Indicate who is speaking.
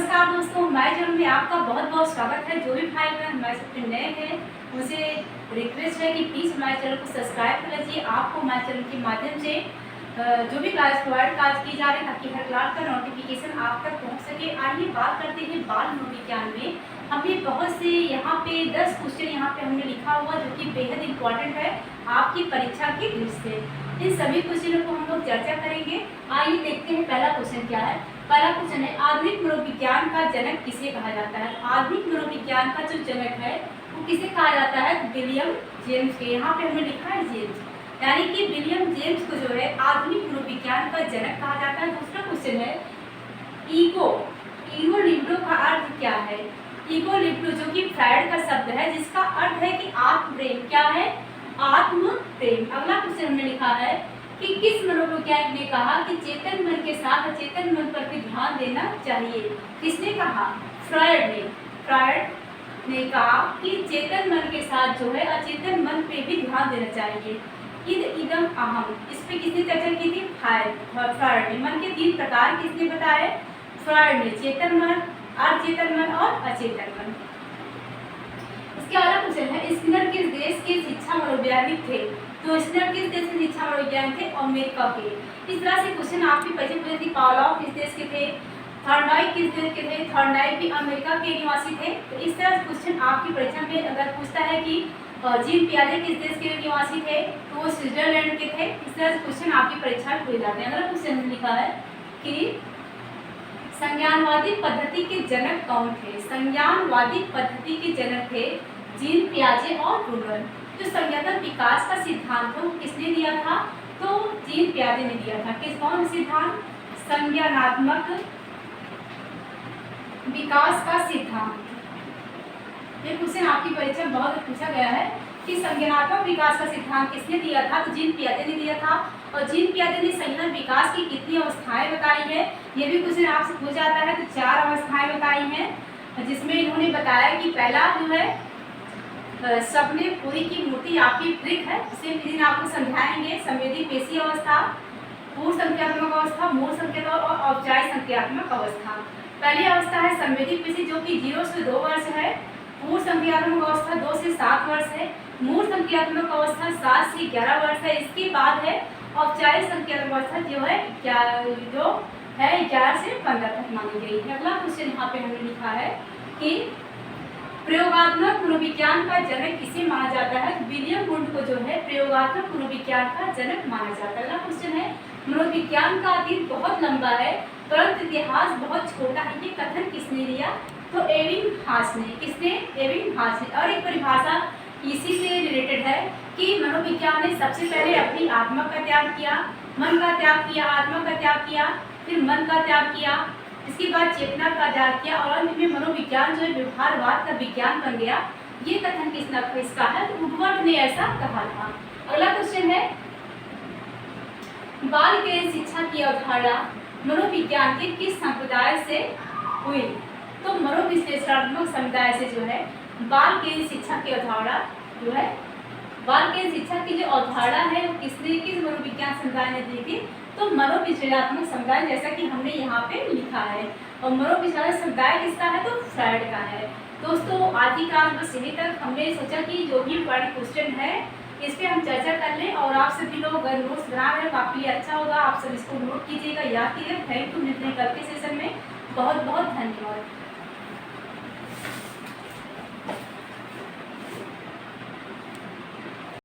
Speaker 1: नमस्कार दोस्तों, हमारे चैनल में आपका बहुत बहुत स्वागत है। जो भी भाई बहन हमारे सबके नए हैं उनसे रिक्वेस्ट है कि प्लीज़ हमारे चैनल को सब्सक्राइब कर लीजिए। आपको हमारे चैनल के माध्यम से जो भी क्लास प्रोवाइड की जा रही है ताकि हर क्लास का नोटिफिकेशन आप तक पहुंच सके। आइए बात करते हैं बाल मनोविज्ञान में। हमने बहुत से यहाँ पे 10 क्वेश्चन यहाँ पे हमने लिखा हुआ जो कि बेहद इंपॉर्टेंट है आपकी परीक्षा की दृष्टि से। इन सभी क्वेश्चनों को हम लोग चर्चा करेंगे। आइए देखते हैं पहला क्वेश्चन क्या है। पहला क्वेश्चन है, आधुनिक मनोविज्ञान का जनक किसे कहा जाता है। आधुनिक मनोविज्ञान का जो जनक है वो किसे कहा जाता है, विलियम जेम्स के। यहाँ पे हमने लिखा है जेम्स, यानी कि विलियम जेम्स को जो है आधुनिक मनोविज्ञान का जनक कहा जाता है। दूसरा क्वेश्चन है, ईगो लिबिडो का अर्थ क्या है। ईगो लिबिडो जो कि फ्रायड का शब्द है जिसका अर्थ है कि आत्म प्रेम। क्या है, आत्म प्रेम। अगला क्वेश्चन हमने लिखा है कि किस मनोवैज्ञानिक ने कहा कि चेतन मन के साथ अचेतन मन पर भी ध्यान देना चाहिए। किसने कहा, फ्रायड ने कहा कि चेतन मन के साथ जो है अचेतन मन पे भी ध्यान देना चाहिए। इदम अहम, इस पे किसने चर्चा की थी, फ्रायड ने। मन के 3 प्रकार किसने बताए, फ्रायड ने। चेतन मन, अचेतन मन और अचेतन मन। इसके अगला क्वेश्चन है, स्किनर किस देश के शिक्षा मनोवैज्ञानिक थे। तो स्किनर किस देश के शिक्षा मनोवैज्ञानिक थे, अमेरिका के। इस तरह से क्वेश्चन आपकी परीक्षा पूछी थी। पावलोव किस देश के थे, थॉर्नडाइक किस देश के थे। थॉर्नडाइक भी अमेरिका के निवासी थे। तो इस तरह से क्वेश्चन आपकी परीक्षा में अगर पूछता है कि जीन पियाजे किस देश के निवासी थे तो वो स्विट्जरलैंड के थे। इस तरह से क्वेश्चन आपकी परीक्षा में पूछे जाते हैं। अगला क्वेश्चन लिखा है कि संज्ञानवादी पद्धति के जनक कौन थे। संज्ञानवादी पद्धति के जनक थे जीन पियाजे और ब्रूनर। जो संज्ञानात्मक विकास का सिद्धांत था वो किसने दिया था, तो जीन पियाजे ने दिया था। कौन सिद्धांत, संज्ञानात्मक विकास का सिद्धांत। ये क्वेश्चन आपकी परीक्षा में बहुत पूछा गया है कि संज्ञानात्मक विकास का सिद्धांत किसने दिया था, तो जीन पियाजे ने दिया था। और जीन पियाजे ने संज्ञानात्मक विकास की कितनी अवस्थाएं बताई है, ये भी क्वेश्चन आपसे पूछा जाता है। तो 4 अवस्थाएं बताई हैं जिसमें इन्होंने बताया कि पहला जो है सपने पूरी की मूर्ति आपकी ट्रिक है, जिसे दिन आपको समझाएंगे। संवेदी पेशी अवस्था, पूर्व संख्यात्मक अवस्था, मूल संख्यात्मक और औपचारिक संख्यात्मक अवस्था। पहली अवस्था है संवेदी पेशी जो कि 0 से 2 वर्ष है। पूर्व संख्यात्मक अवस्था 2 से 7 वर्ष है। मूल संख्यात्मक अवस्था 7 से 11 वर्ष है। इसके बाद है औपचारिक संख्यात्मक अवस्था जो है 11 से 15 तक मानी गई है। अगला क्वेश्चन यहाँ पे हमने लिखा है कि प्रयोगात्मक मनोविज्ञान का जनक किसे माना जाता है। विलियम वुंड को जो है प्रयोगात्मक मनोविज्ञान का जनक माना जाता है। अगला क्वेश्चन है, मनोविज्ञान का अतीत बहुत लंबा है परंतु इतिहास बहुत छोटा है। ये कथन किसने दिया, तो एबिंगहास ने। किसने, एबिंगहास ने। और एक परिभाषा इसी से रिलेटेड है कि मनोविज्ञान ने सबसे पहले अपनी आत्मा का त्याग किया, मन का त्याग किया, आत्मा का त्याग किया, फिर मन का त्याग किया, इसके बाद चेतना का त्याग किया और अंत में मनोविज्ञान जो है व्यवहारवाद का विज्ञान बन गया। ये कथन किसका है, तो वुडवर्ड ने ऐसा कहा था। अगला क्वेश्चन है, बाल के शिक्षा की अवधारणा मनोविज्ञान के किस संप्रदाय से हुई, तो मनोविश्लेषणात्मक समुदाय से जो है बाल के शिक्षा की अवधारणा जो है, बाल के शिक्षा की जो अवधारणा है वो किस मनोविज्ञान समुदाय ने दी थी, तो मनोविश्लेषणात्मक समुदाय, जैसा कि हमने यहाँ पे लिखा है। और मनोविश्लेषणात्मक समुदाय किसका है, तो फ्रायड का है। दोस्तों आज की क्लास बस यहीं तक। हमने सोचा कि जो भी इंपॉर्टेंट क्वेश्चन है इस पर हम चर्चा कर लें और आप सभी लोग अगर नोट्स बना रहे हैं तो आपके लिए अच्छा होगा। आप सब इसको नोट कीजिएगा, याद कीजिएगा। Thank you. मिलते हैं कल के सेशन में। बहुत बहुत धन्यवाद।